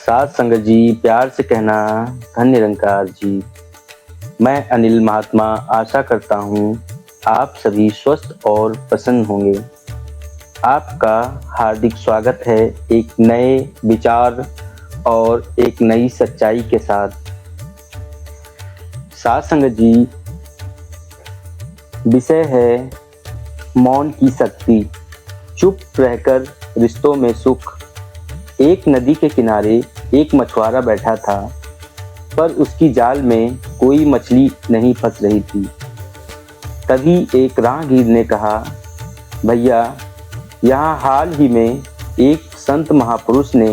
साथ संगत जी, प्यार से कहना धन निरंकार जी। मैं अनिल महात्मा आशा करता हूँ आप सभी स्वस्थ और प्रसन्न होंगे। आपका हार्दिक स्वागत है एक नए विचार और एक नई सच्चाई के साथ। साथ संगत जी, विषय है मौन की शक्ति। चुप रहकर रिश्तों में सुख। एक नदी के किनारे एक मछुआरा बैठा था, पर उसकी जाल में कोई मछली नहीं फंस रही थी। तभी एक राहगीर ने कहा, भैया, यहाँ हाल ही में एक संत महापुरुष ने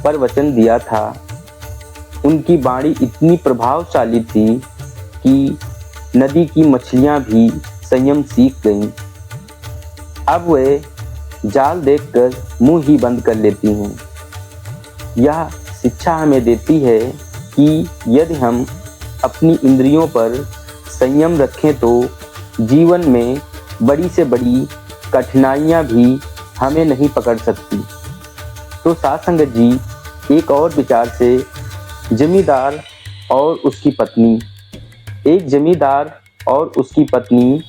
प्रवचन दिया था। उनकी वाणी इतनी प्रभावशाली थी कि नदी की मछलियाँ भी संयम सीख गईं। अब वे जाल देखकर मुंह ही बंद कर लेती हैं। यह शिक्षा हमें देती है कि यदि हम अपनी इंद्रियों पर संयम रखें तो जीवन में बड़ी से बड़ी कठिनाइयाँ भी हमें नहीं पकड़ सकती। तो साथ संगत जी, एक और विचार से जमींदार और उसकी पत्नी। एक जमींदार और उसकी पत्नी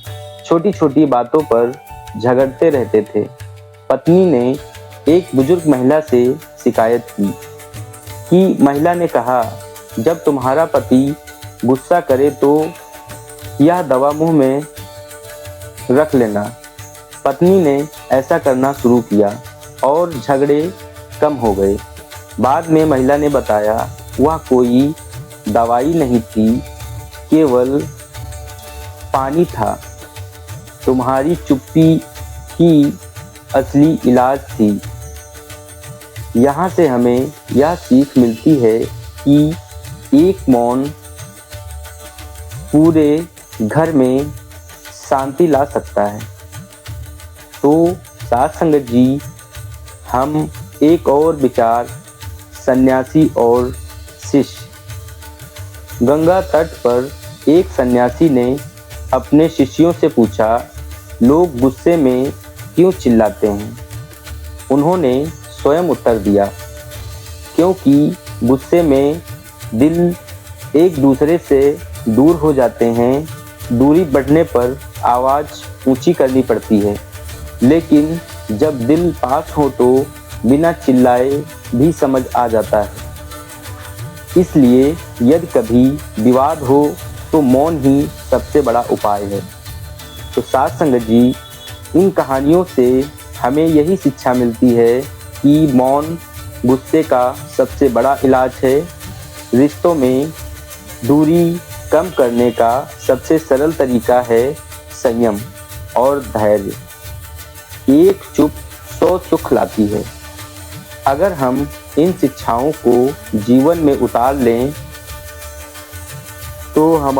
छोटी छोटी बातों पर झगड़ते रहते थे। पत्नी ने एक बुजुर्ग महिला से शिकायत की कि महिला ने कहा, जब तुम्हारा पति गुस्सा करे तो यह दवा मुंह में रख लेना। पत्नी ने ऐसा करना शुरू किया और झगड़े कम हो गए। बाद में महिला ने बताया, वह कोई दवाई नहीं थी, केवल पानी था। तुम्हारी चुप्पी ही असली इलाज थी। यहाँ से हमें यह सीख मिलती है कि एक मौन पूरे घर में शांति ला सकता है। तो साथ संगत जी, हम एक और विचार सन्यासी और शिष्य। गंगा तट पर एक सन्यासी ने अपने शिष्यों से पूछा, लोग गुस्से में क्यों चिल्लाते हैं? उन्होंने स्वयं उत्तर दिया, क्योंकि गुस्से में दिल एक दूसरे से दूर हो जाते हैं। दूरी बढ़ने पर आवाज़ ऊंची करनी पड़ती है, लेकिन जब दिल पास हो तो बिना चिल्लाए भी समझ आ जाता है। इसलिए यदि कभी विवाद हो तो मौन ही सबसे बड़ा उपाय है। तो साथ संगत जी, इन कहानियों से हमें यही शिक्षा मिलती है कि मौन गुस्से का सबसे बड़ा इलाज है। रिश्तों में दूरी कम करने का सबसे सरल तरीका है संयम और धैर्य। एक चुप 100 सुख लाती है। अगर हम इन शिक्षाओं को जीवन में उतार लें तो हम